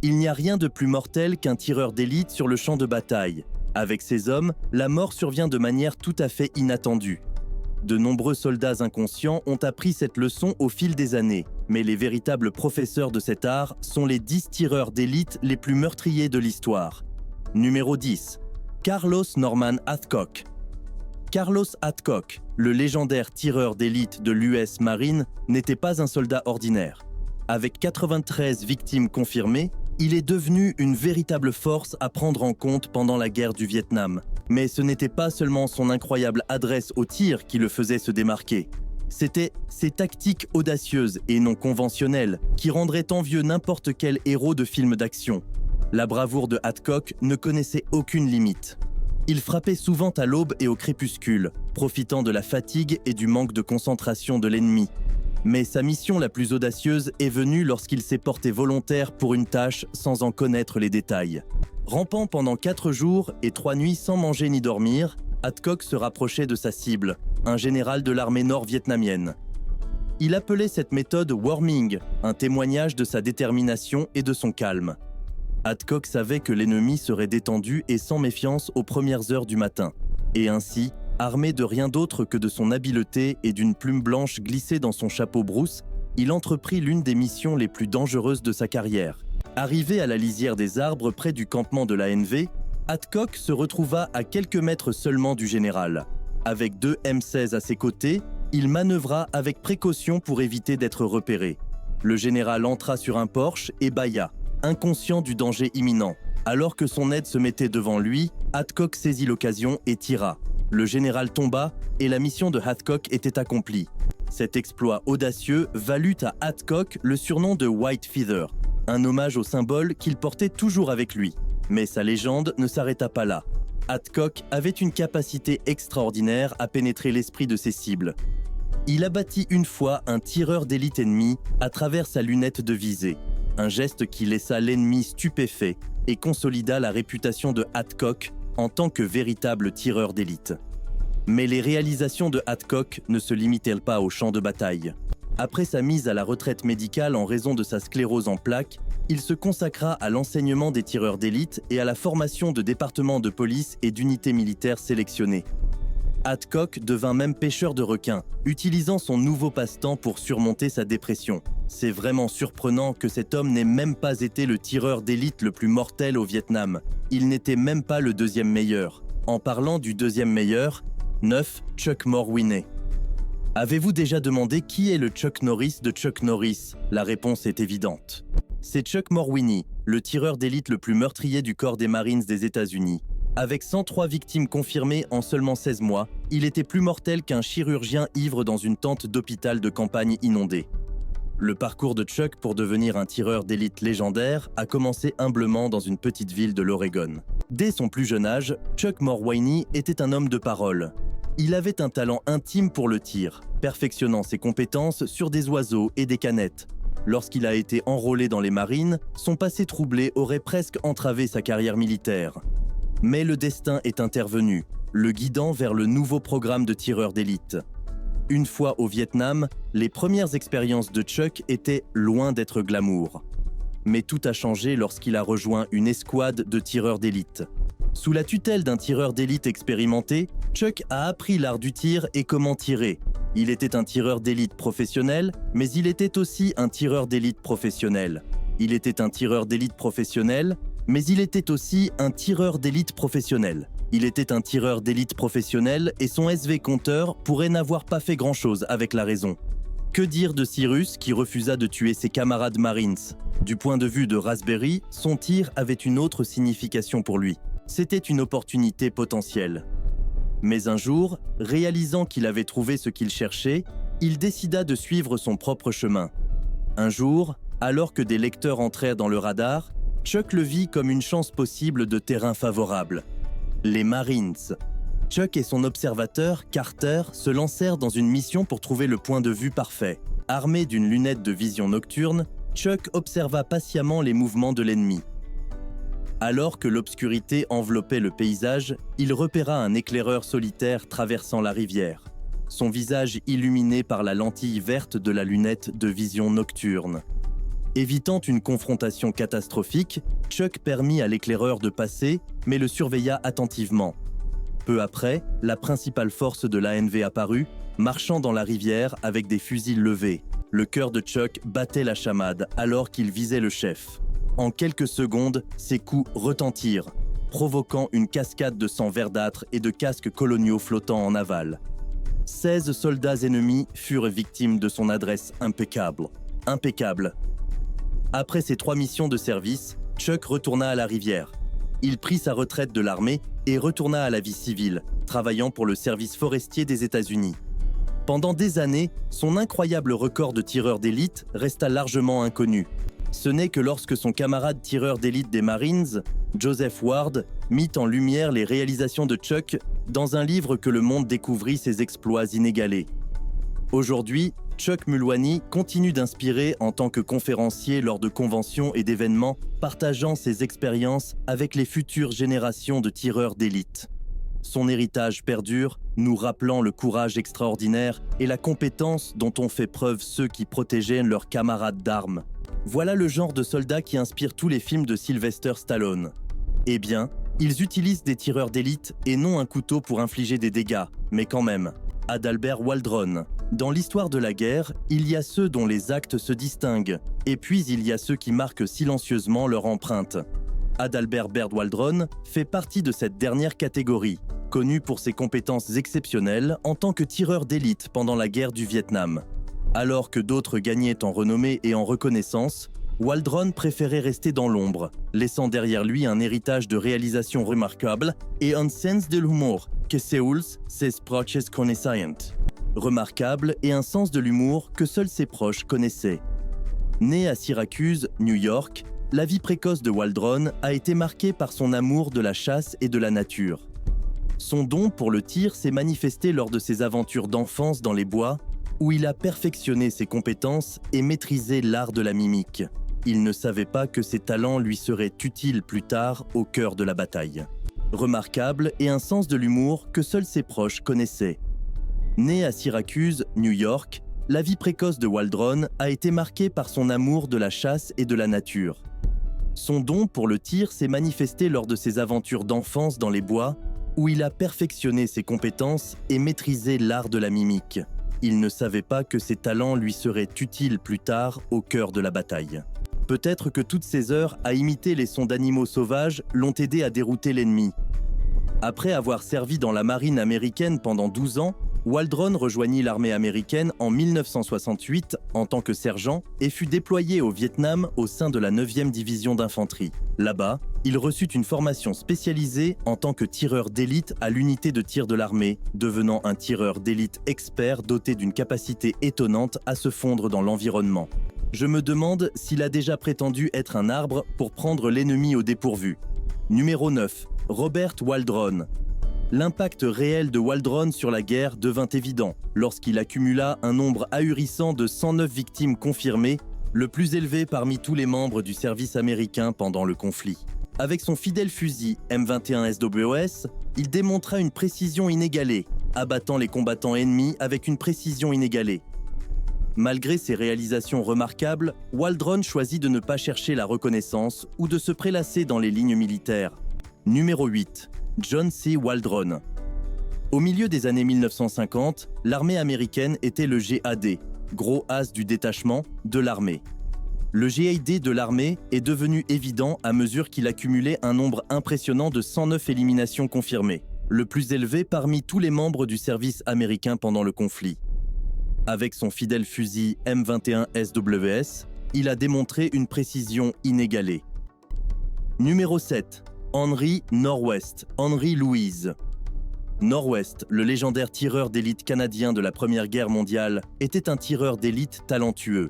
Il n'y a rien de plus mortel qu'un tireur d'élite sur le champ de bataille. Avec ces hommes, la mort survient de manière tout à fait inattendue. De nombreux soldats inconscients ont appris cette leçon au fil des années, mais les véritables professeurs de cet art sont les 10 tireurs d'élite les plus meurtriers de l'histoire. Numéro 10. Carlos Norman Hathcock. Carlos Hathcock, le légendaire tireur d'élite de l'US Marine, n'était pas un soldat ordinaire. Avec 93 victimes confirmées, il est devenu une véritable force à prendre en compte pendant la guerre du Vietnam. Mais ce n'était pas seulement son incroyable adresse au tir qui le faisait se démarquer. C'était ses tactiques audacieuses et non conventionnelles qui rendraient envieux n'importe quel héros de film d'action. La bravoure de Hathcock ne connaissait aucune limite. Il frappait souvent à l'aube et au crépuscule, profitant de la fatigue et du manque de concentration de l'ennemi. Mais sa mission la plus audacieuse est venue lorsqu'il s'est porté volontaire pour une tâche sans en connaître les détails. Rampant pendant 4 jours et 3 nuits sans manger ni dormir, Hathcock se rapprochait de sa cible, un général de l'armée nord-vietnamienne. Il appelait cette méthode « worming », un témoignage de sa détermination et de son calme. Hathcock savait que l'ennemi serait détendu et sans méfiance aux premières heures du matin. Et ainsi, armé de rien d'autre que de son habileté et d'une plume blanche glissée dans son chapeau brousse, il entreprit l'une des missions les plus dangereuses de sa carrière. Arrivé à la lisière des arbres près du campement de l'ANV, Hathcock se retrouva à quelques mètres seulement du général. Avec 2 M16 à ses côtés, il manœuvra avec précaution pour éviter d'être repéré. Le général entra sur un porche et bâilla, inconscient du danger imminent. Alors que son aide se mettait devant lui, Hathcock saisit l'occasion et tira. Le général tomba et la mission de Hathcock était accomplie. Cet exploit audacieux valut à Hathcock le surnom de White Feather, un hommage au symbole qu'il portait toujours avec lui. Mais sa légende ne s'arrêta pas là. Hathcock avait une capacité extraordinaire à pénétrer l'esprit de ses cibles. Il abattit une fois un tireur d'élite ennemi à travers sa lunette de visée, un geste qui laissa l'ennemi stupéfait et consolida la réputation de Hathcock en tant que véritable tireur d'élite. Mais les réalisations de Hathcock ne se limitèrent pas au champ de bataille. Après sa mise à la retraite médicale en raison de sa sclérose en plaques, il se consacra à l'enseignement des tireurs d'élite et à la formation de départements de police et d'unités militaires sélectionnées. Hathcock devint même pêcheur de requins, utilisant son nouveau passe-temps pour surmonter sa dépression. C'est vraiment surprenant que cet homme n'ait même pas été le tireur d'élite le plus mortel au Vietnam. Il n'était même pas le 2e meilleur. En parlant du 2e meilleur, 9, Chuck Morwiney. Avez-vous déjà demandé qui est le Chuck Norris de Chuck Norris? La réponse est évidente. C'est Chuck Morwiney, le tireur d'élite le plus meurtrier du corps des Marines des États-Unis. Avec 103 victimes confirmées en seulement 16 mois, il était plus mortel qu'un chirurgien ivre dans une tente d'hôpital de campagne inondée. Le parcours de Chuck pour devenir un tireur d'élite légendaire a commencé humblement dans une petite ville de l'Oregon. Dès son plus jeune âge, Chuck Morwiney était un homme de parole. Il avait un talent intime pour le tir, perfectionnant ses compétences sur des oiseaux et des canettes. Lorsqu'il a été enrôlé dans les marines, son passé troublé aurait presque entravé sa carrière militaire. Mais le destin est intervenu, le guidant vers le nouveau programme de tireurs d'élite. Une fois au Vietnam, les premières expériences de Chuck étaient loin d'être glamour. Mais tout a changé lorsqu'il a rejoint une escouade de tireurs d'élite. Sous la tutelle d'un tireur d'élite expérimenté, Chuck a appris l'art du tir et comment tirer. Il était un tireur d'élite professionnel, mais il était aussi un tireur d'élite professionnel. Il était un tireur d'élite professionnel, mais il était aussi un tireur d'élite professionnel. Il était un tireur d'élite professionnel et son SV compteur pourrait n'avoir pas fait grand-chose avec la raison. Que dire de Cyrus qui refusa de tuer ses camarades Marines? Du point de vue de Raspberry, son tir avait une autre signification pour lui. C'était une opportunité potentielle. Mais un jour, réalisant qu'il avait trouvé ce qu'il cherchait, il décida de suivre son propre chemin. Un jour, alors que des lecteurs entrèrent dans le radar, Chuck le vit comme une chance possible de terrain favorable. Les Marines. Chuck et son observateur, Carter, se lancèrent dans une mission pour trouver le point de vue parfait. Armé d'une lunette de vision nocturne, Chuck observa patiemment les mouvements de l'ennemi. Alors que l'obscurité enveloppait le paysage, il repéra un éclaireur solitaire traversant la rivière, son visage illuminé par la lentille verte de la lunette de vision nocturne. Évitant une confrontation catastrophique, Chuck permit à l'éclaireur de passer, mais le surveilla attentivement. Peu après, la principale force de l'ANV apparut, marchant dans la rivière avec des fusils levés. Le cœur de Chuck battait la chamade alors qu'il visait le chef. En quelques secondes, ses coups retentirent, provoquant une cascade de sang verdâtre et de casques coloniaux flottant en aval. 16 soldats ennemis furent victimes de son adresse impeccable. Après ses 3 missions de service, Chuck retourna à la rivière. Il prit sa retraite de l'armée et retourna à la vie civile, travaillant pour le service forestier des États-Unis. Pendant des années, son incroyable record de tireur d'élite resta largement inconnu. Ce n'est que lorsque son camarade tireur d'élite des Marines, Joseph Ward, mit en lumière les réalisations de Chuck dans un livre que le monde découvrit ses exploits inégalés. Aujourd'hui, Chuck Mulwaney continue d'inspirer en tant que conférencier lors de conventions et d'événements, partageant ses expériences avec les futures générations de tireurs d'élite. Son héritage perdure, nous rappelant le courage extraordinaire et la compétence dont ont fait preuve ceux qui protégeaient leurs camarades d'armes. Voilà le genre de soldats qui inspire tous les films de Sylvester Stallone. Eh bien, ils utilisent des tireurs d'élite et non un couteau pour infliger des dégâts, mais quand même. Adalbert Waldron. Dans l'histoire de la guerre, il y a ceux dont les actes se distinguent, et puis il y a ceux qui marquent silencieusement leur empreinte. Adalbert Baird Waldron fait partie de cette dernière catégorie, connu pour ses compétences exceptionnelles en tant que tireur d'élite pendant la guerre du Vietnam. Alors que d'autres gagnaient en renommée et en reconnaissance, Waldron préférait rester dans l'ombre, laissant derrière lui un héritage de réalisations remarquables et un sens de l'humour que Seuls ses proches connaissaient. Remarquable et un sens de l'humour que seuls ses proches connaissaient. Né à Syracuse, New York, la vie précoce de Waldron a été marquée par son amour de la chasse et de la nature. Son don pour le tir s'est manifesté lors de ses aventures d'enfance dans les bois, où il a perfectionné ses compétences et maîtrisé l'art de la mimique. Il ne savait pas que ses talents lui seraient utiles plus tard au cœur de la bataille. Remarquable et un sens de l'humour que seuls ses proches connaissaient. Né à Syracuse, New York, la vie précoce de Waldron a été marquée par son amour de la chasse et de la nature. Son don pour le tir s'est manifesté lors de ses aventures d'enfance dans les bois, où il a perfectionné ses compétences et maîtrisé l'art de la mimique. Il ne savait pas que ses talents lui seraient utiles plus tard au cœur de la bataille. Peut-être que toutes ces heures à imiter les sons d'animaux sauvages l'ont aidé à dérouter l'ennemi. Après avoir servi dans la marine américaine pendant 12 ans, Waldron rejoignit l'armée américaine en 1968 en tant que sergent et fut déployé au Vietnam au sein de la 9e division d'infanterie. Là-bas, il reçut une formation spécialisée en tant que tireur d'élite à l'unité de tir de l'armée, devenant un tireur d'élite expert doté d'une capacité étonnante à se fondre dans l'environnement. Je me demande s'il a déjà prétendu être un arbre pour prendre l'ennemi au dépourvu. Numéro 9. Robert Waldron. L'impact réel de Waldron sur la guerre devint évident lorsqu'il accumula un nombre ahurissant de 109 victimes confirmées, le plus élevé parmi tous les membres du service américain pendant le conflit. Avec son fidèle fusil M21 SWS, il démontra une précision inégalée, abattant les combattants ennemis avec une précision inégalée. Malgré ses réalisations remarquables, Waldron choisit de ne pas chercher la reconnaissance ou de se prélasser dans les lignes militaires. Numéro 8. John C. Waldron. Au milieu des années 1950, l'armée américaine était le GAD, gros as du détachement, de l'armée. Le GAD de l'armée est devenu évident à mesure qu'il accumulait un nombre impressionnant de 109 éliminations confirmées, le plus élevé parmi tous les membres du service américain pendant le conflit. Avec son fidèle fusil M21 SWS, il a démontré une précision inégalée. Numéro 7. Henry Norwest, Henry Louise. Norwest, le légendaire tireur d'élite canadien de la Première Guerre mondiale, était un tireur d'élite talentueux.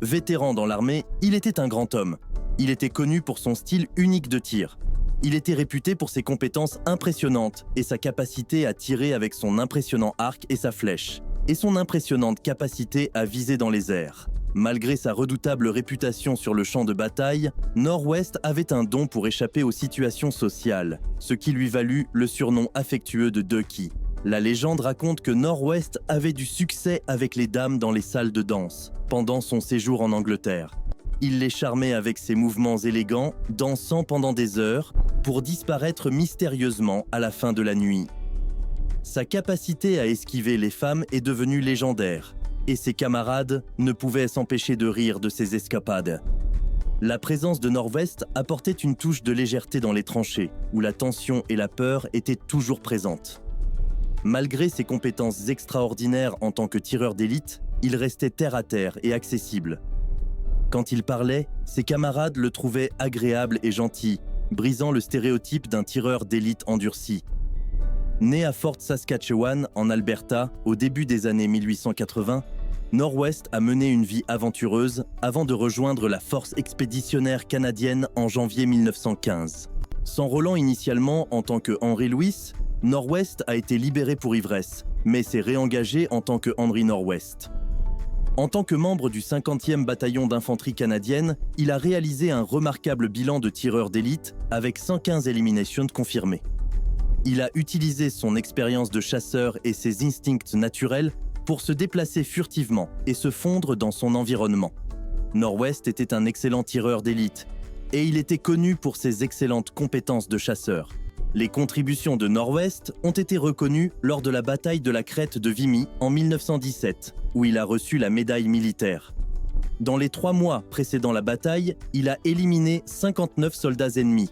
Vétéran dans l'armée, il était un grand homme. Il était connu pour son style unique de tir. Il était réputé pour ses compétences impressionnantes et sa capacité à tirer avec son impressionnant arc et sa flèche, et son impressionnante capacité à viser dans les airs. Malgré sa redoutable réputation sur le champ de bataille, Norwest avait un don pour échapper aux situations sociales, ce qui lui valut le surnom affectueux de Ducky. La légende raconte que Norwest avait du succès avec les dames dans les salles de danse, pendant son séjour en Angleterre. Il les charmait avec ses mouvements élégants, dansant pendant des heures, pour disparaître mystérieusement à la fin de la nuit. Sa capacité à esquiver les femmes est devenue légendaire, et ses camarades ne pouvaient s'empêcher de rire de ses escapades. La présence de Nord-West apportait une touche de légèreté dans les tranchées, où la tension et la peur étaient toujours présentes. Malgré ses compétences extraordinaires en tant que tireur d'élite, il restait terre à terre et accessible. Quand il parlait, ses camarades le trouvaient agréable et gentil, brisant le stéréotype d'un tireur d'élite endurci. Né à Fort Saskatchewan, en Alberta, au début des années 1880, Nord-West a mené une vie aventureuse avant de rejoindre la force expéditionnaire canadienne en janvier 1915. S'enrôlant initialement en tant que Henry Lewis, Nord-West a été libéré pour ivresse, mais s'est réengagé en tant que Henry Nord-West. En tant que membre du 50e bataillon d'infanterie canadienne, il a réalisé un remarquable bilan de tireur d'élite avec 115 eliminations confirmées. Il a utilisé son expérience de chasseur et ses instincts naturels pour se déplacer furtivement et se fondre dans son environnement. Nord-West était un excellent tireur d'élite et il était connu pour ses excellentes compétences de chasseur. Les contributions de Nord-West ont été reconnues lors de la bataille de la crête de Vimy en 1917, où il a reçu la médaille militaire. Dans les 3 mois précédant la bataille, il a éliminé 59 soldats ennemis.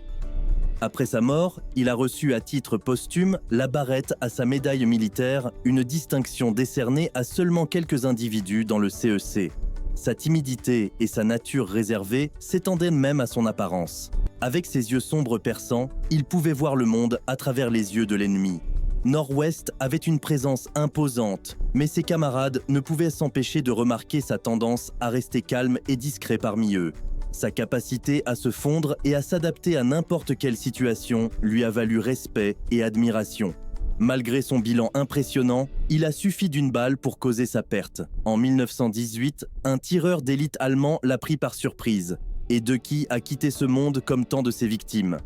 Après sa mort, il a reçu à titre posthume la barrette à sa médaille militaire, une distinction décernée à seulement quelques individus dans le CEC. Sa timidité et sa nature réservée s'étendaient même à son apparence. Avec ses yeux sombres perçants, il pouvait voir le monde à travers les yeux de l'ennemi. Nord-West avait une présence imposante, mais ses camarades ne pouvaient s'empêcher de remarquer sa tendance à rester calme et discret parmi eux. Sa capacité à se fondre et à s'adapter à n'importe quelle situation lui a valu respect et admiration. Malgré son bilan impressionnant, il a suffi d'une balle pour causer sa perte. En 1918, un tireur d'élite allemand l'a pris par surprise, et Ducky a quitté ce monde comme tant de ses victimes.